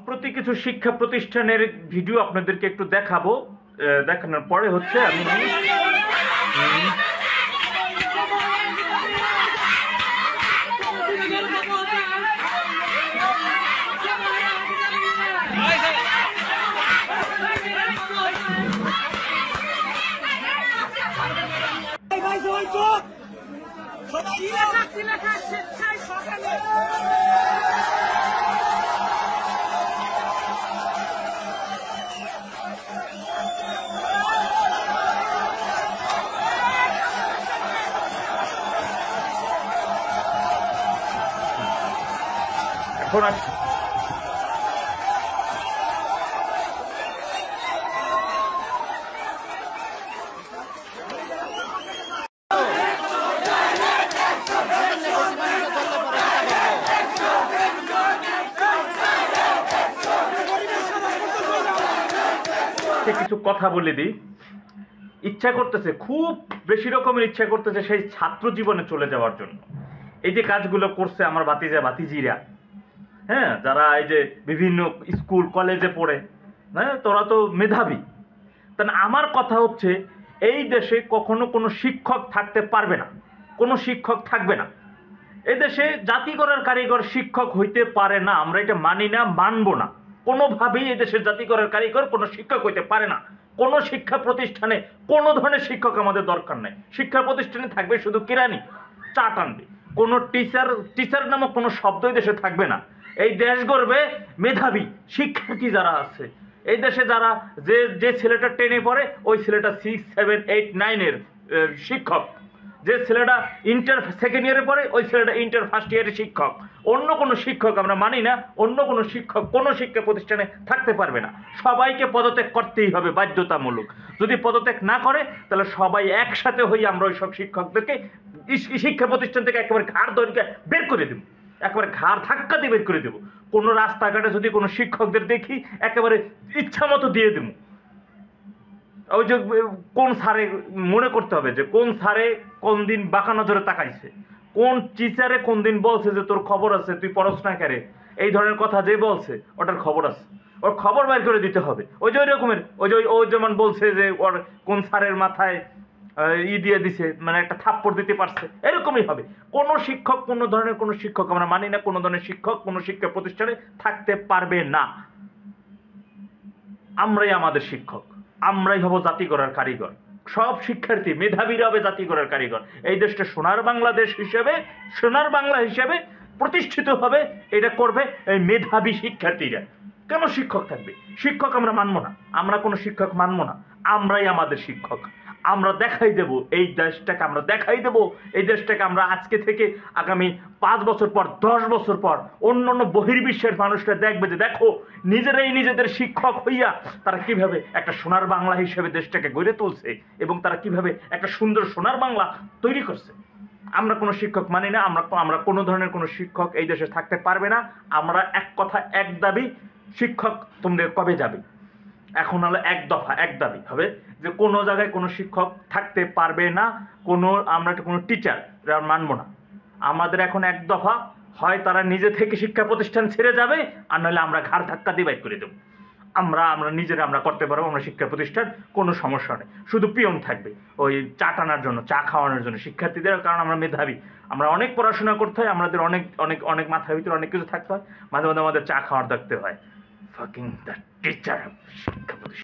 সম্প্রতি কিছু শিক্ষা প্রতিষ্ঠানের ভিডিও আপনাদেরকে একটু দেখাবো। দেখানোর পরে হচ্ছে আমি এখন কিছু কথা বলে দিই। ইচ্ছা করতেছে, খুব বেশি রকমের ইচ্ছা করতেছে সেই ছাত্র জীবনে চলে যাওয়ার জন্য। এই যে কাজগুলো করছে আমার ভাতিজিরা, হ্যাঁ, যারা এই যে বিভিন্ন স্কুল কলেজে পড়ে, হ্যাঁ, তোরা তো মেধাবী। তাহলে আমার কথা হচ্ছে, এই দেশে কখনো কোনো শিক্ষক থাকতে পারবে না, কোনো শিক্ষক থাকবে না। এদেশে জাতি গড়ার কারিগর শিক্ষক হইতে পারে না। আমরা এটা মানি না, মানবো না। কোনোভাবেই এদেশের জাতি গড়ার কারিগর কোনো শিক্ষক হইতে পারে না। কোনো শিক্ষা প্রতিষ্ঠানে কোনো ধরনের শিক্ষক আমাদের দরকার নেই। শিক্ষা প্রতিষ্ঠানে থাকবে শুধু কেরানি, চা টানবে। কোনো টিচার নামক কোনো শব্দই দেশে থাকবে না। এই দেশ গড়বে মেধাবী শিক্ষার্থী যারা আছে। এই দেশে যারা যে ছেলেটা 10-এ পড়ে, ওই ছেলেটা 6, 7, 8, 9-এর শিক্ষক। যে ছেলেটা ইন্টার সেকেন্ড ইয়ারে পড়ে, ওই ছেলেটা ইন্টার ফার্স্ট ইয়ারের শিক্ষক। অন্য কোনো শিক্ষক আমরা মানি না। অন্য কোনো শিক্ষক কোনো শিক্ষা প্রতিষ্ঠানে থাকতে পারবে না। সবাইকে পদত্যাগ করতেই হবে বাধ্যতামূলক। যদি পদত্যাগ না করে, তাহলে সবাই একসাথে হয়ে আমরা ওই সব শিক্ষকদেরকে শিক্ষা প্রতিষ্ঠান থেকে একেবারে ঘাড় ধরে বের করে দেবো, একেবারে ঘাড় ধাক্কা দিয়ে বের করে দেবো। কোনো রাস্তাঘাটে যদি কোনো শিক্ষকদের দেখি, একেবারে ইচ্ছা মতো দিয়ে দেবো। ওই যে কোন স্যারে মনে করতে হবে যে কোন স্যারে কোন দিন বাঁকা নজরে তাকাইছে, কোন টিচারে কোন দিন বলছে যে তোর খবর আছে, তুই পড়াস না কেরে, এই ধরনের কথা যে বলছে ওটার খবর আছে, ওর খবর বাইর করে দিতে হবে। ওই যে ওই রকমের ও যেমন বলছে যে ওর কোন স্যারের মাথায় দিয়ে দিছে, মানে একটা থাপ্পড় দিতে পারছে, এরকমই হবে। কোনো শিক্ষক, কোনো ধরনের কোনো শিক্ষক আমরা মানি না। কোনো ধরনের শিক্ষক কোনো শিক্ষা প্রতিষ্ঠানে থাকতে পারবে না। আমরাই আমাদের শিক্ষক, আমরাই হব জাতি গড়ার কারিগর। সব শিক্ষার্থী মেধাবীরা হবে জাতি গড়ার কারিগর। এই দেশটা সোনার বাংলাদেশ হিসেবে, সোনার বাংলা হিসেবে প্রতিষ্ঠিত হবে। এটা করবে এই মেধাবী শিক্ষার্থীরা। কেন শিক্ষক থাকবে? শিক্ষক আমরা মানবো না, আমরা কোনো শিক্ষক মানবো না। আমরাই আমাদের শিক্ষক। আমরা দেখাই দেব এই দেশটাকে, আমরা দেখাই দেব এই দেশটাকে। আমরা আজকে থেকে আগামী 5 বছর পর, 10 বছর পর অন্য বহির্বিশ্বের মানুষরা দেখবে যে দেখো নিজেরাই নিজেদের শিক্ষক হইয়া তারা কিভাবে একটা সোনার বাংলা হিসেবে দেশটাকে গড়ে তুলছে, এবং তারা কিভাবে একটা সুন্দর সোনার বাংলা তৈরি করছে। আমরা কোনো শিক্ষক মানি না। আমরা কোনো ধরনের কোনো শিক্ষক এই দেশে থাকতে পারবে না। আমরা এক কথা, এক দাবি, শিক্ষক তোমরা কবে যাবে? এখন হলো এক দফা, এক দাবি হবে যে কোনো জায়গায় কোনো শিক্ষক থাকতে পারবে না। আমরা কোনো টিচার মানবো না। আমাদের এখন এক দফা, হয় তারা নিজে থেকে শিক্ষা প্রতিষ্ঠান ছেড়ে যাবে, আর নইলে আমরা ঘাড় ধাক্কা দিয়ে বাইর করে দেবো। আমরা নিজেরা আমরা করতে পারবো, আমরা শিক্ষা প্রতিষ্ঠান, কোনো সমস্যা নেই। শুধু পিয়ন থাকবে ওই চা টানার জন্য, চা খাওয়ানোর জন্য শিক্ষার্থীদের। কারণ আমরা মেধাবী, আমরা অনেক পড়াশোনা করতে হয়, আমাদের অনেক অনেক অনেক মাথার ভিতরে অনেক কিছু থাকতে হয়। মাঝে মাঝে আমাদের চা খাওয়ার দেখতে হয়। Fucking the teacher.